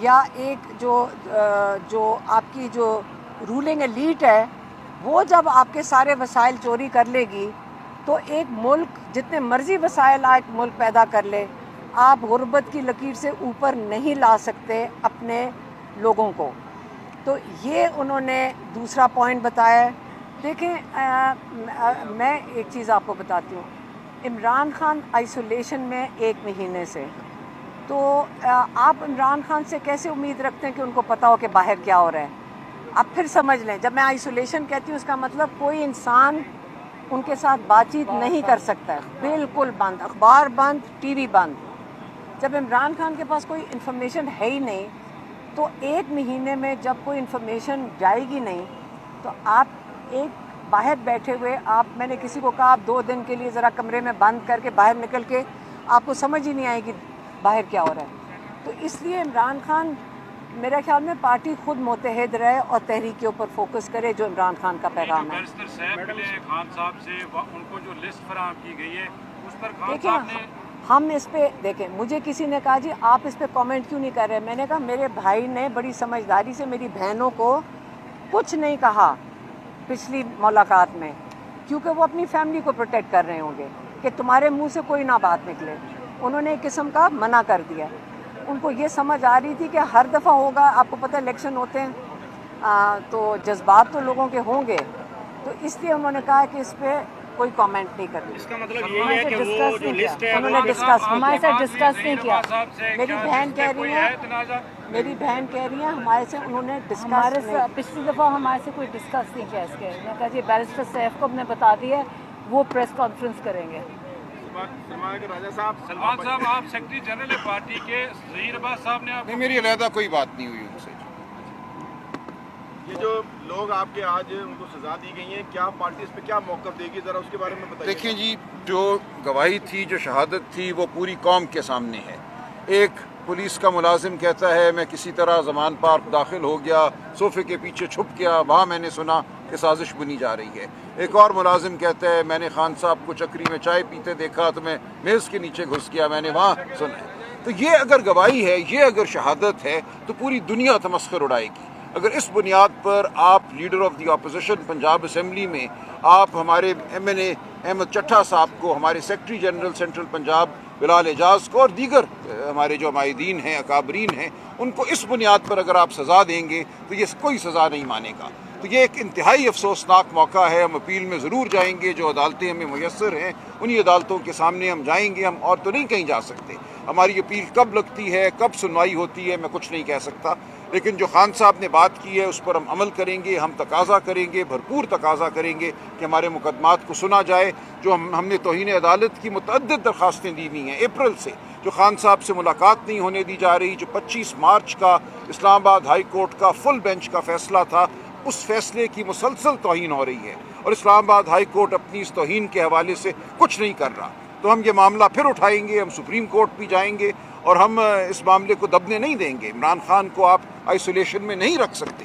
یا ایک جو آپ کی جو رولنگ ایلیٹ ہے وہ جب آپ کے سارے وسائل چوری کر لے گی تو ایک ملک جتنے مرضی وسائل ایک ملک پیدا کر لے، آپ غربت کی لکیر سے اوپر نہیں لا سکتے اپنے لوگوں کو۔ تو یہ انہوں نے دوسرا پوائنٹ بتایا ہے۔ دیکھیں میں ایک چیز آپ کو بتاتی ہوں، عمران خان آئسولیشن میں 1 مہینے سے، تو آپ عمران خان سے کیسے امید رکھتے ہیں کہ ان کو پتہ ہو کہ باہر کیا ہو رہا ہے؟ اب پھر سمجھ لیں، جب میں آئسولیشن کہتی ہوں اس کا مطلب کوئی انسان ان کے ساتھ بات چیت نہیں کر سکتا ہے، بالکل بند، اخبار بند، ٹی وی بند۔ جب عمران خان کے پاس کوئی انفارمیشن ہے ہی نہیں تو 1 مہینے میں جب کوئی انفارمیشن جائے گی نہیں تو آپ ایک باہر بیٹھے ہوئے میں نے کسی کو کہا آپ 2 دن کے لیے ذرا کمرے میں بند کر کے باہر نکل کے آپ کو سمجھ ہی نہیں آئے گی باہر کیا ہو رہا ہے۔ تو اس لیے عمران خان میرے خیال میں پارٹی خود متحد رہے اور تحریک کے اوپر فوکس کرے جو عمران خان کا پیغام ہے۔ خان صاحب سے ان کو جو لسٹ فراہم کی گئی ہے اس پر خان دیکھیں صاحب نے ہم اس پہ دیکھیں، مجھے کسی نے کہا جی آپ اس پہ کامنٹ کیوں نہیں کر رہے؟ میں نے کہا میرے بھائی نے بڑی سمجھداری سے میری بہنوں کو کچھ نہیں کہا پچھلی ملاقات میں، کیونکہ وہ اپنی فیملی کو پروٹیکٹ کر رہے ہوں گے کہ تمہارے منہ سے کوئی نہ بات نکلے۔ انہوں نے ایک قسم کا منع کر دیا۔ ان کو یہ سمجھ آ رہی تھی کہ ہر دفعہ ہوگا، آپ کو پتہ الیکشن ہوتے ہیں تو جذبات تو لوگوں کے ہوں گے، تو اس لیے انہوں نے کہا کہ اس پہ کوئی کامنٹ نہیں کرنی۔ اس کا مطلب یہی ہے کہ وہ جو لسٹ ہے انہوں نے ڈسکس ہمارے ساتھ ڈسکس نہیں کیا۔ میری بہن کہہ رہی ہے ہمارے سے انہوں نے ہمارے ڈسکس پچھلی دفعہ ہمارے سے کوئی ڈسکس نہیں کیا اس کے۔ میں کہا جی بیرسٹر سیف کو ہم نے بتا دیا ہے، وہ پریس کانفرنس کریں گے۔ سلمان صاحب آپ سیکرٹری جنرل پارٹی کے ظہیر عباس صاحب نے نہیں، میری علیحدہ کوئی بات نہیں ہوئی ان سے۔ یہ جو لوگ آپ کے آج ان کو سزا دی گئی ہیں، کیا پارٹی اس پہ کیا موقف دے گی، ذرا اس کے بارے میں بتائیے۔ دیکھیں جی، جو گواہی تھی، جو شہادت تھی، وہ پوری قوم کے سامنے ہے۔ ایک پولیس کا ملازم کہتا ہے میں کسی طرح زمان پارک داخل ہو گیا، صوفے کے پیچھے چھپ گیا، وہاں میں نے سنا کہ سازش بنی جا رہی ہے۔ ایک اور ملازم کہتا ہے میں نے خان صاحب کو چکری میں چائے پیتے دیکھا تو میں میز کے نیچے گھس گیا، میں نے وہاں سنا ہے۔ تو یہ اگر گواہی ہے، یہ اگر شہادت ہے تو پوری دنیا تمسخر اڑائے گی۔ اگر اس بنیاد پر آپ leader of the opposition Punjab assembly میں آپ ہمارے MNA احمد چٹھا صاحب کو، ہمارے سیکرٹری جنرل سینٹرل پنجاب بلال اعجاز کو اور دیگر ہمارے جو معاہدین ہیں، اکابرین ہیں، ان کو اس بنیاد پر اگر آپ سزا دیں گے تو یہ کوئی سزا نہیں مانے گا۔ تو یہ ایک انتہائی افسوسناک موقع ہے۔ ہم اپیل میں ضرور جائیں گے، جو عدالتیں ہمیں میسر ہیں انہی عدالتوں کے سامنے ہم جائیں گے، ہم اور تو نہیں کہیں جا سکتے۔ ہماری اپیل کب لگتی ہے، کب سنوائی ہوتی ہے، میں کچھ نہیں کہہ سکتا، لیکن جو خان صاحب نے بات کی ہے اس پر ہم عمل کریں گے۔ ہم تقاضا کریں گے، بھرپور تقاضا کریں گے کہ ہمارے مقدمات کو سنا جائے۔ جو ہم نے توہین عدالت کی متعدد درخواستیں دی ہوئی ہیں اپریل سے، جو خان صاحب سے ملاقات نہیں ہونے دی جا رہی، جو 25 مارچ کا اسلام آباد ہائی کورٹ کا فل بینچ کا فیصلہ تھا، اس فیصلے کی مسلسل توہین ہو رہی ہے اور اسلام آباد ہائی کورٹ اپنی اس توہین کے حوالے سے کچھ نہیں کر رہا۔ تو ہم یہ معاملہ پھر اٹھائیں گے، ہم سپریم کورٹ بھی جائیں گے اور ہم اس معاملے کو دبنے نہیں دیں گے۔ عمران خان کو آپ آئسولیشن میں نہیں رکھ سکتے۔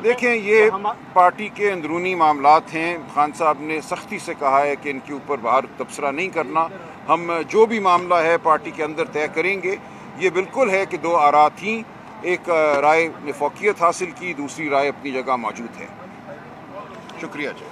دیکھیں، یہ پارٹی کے اندرونی معاملات ہیں۔ خان صاحب نے سختی سے کہا ہے کہ ان کے اوپر باہر تبصرہ نہیں کرنا۔ ہم جو بھی معاملہ ہے پارٹی کے اندر طے کریں گے۔ یہ بالکل ہے کہ 2 آراء تھیں، ایک رائے نے فوقیت حاصل کی، دوسری رائے اپنی جگہ موجود ہے۔ شکریہ جی۔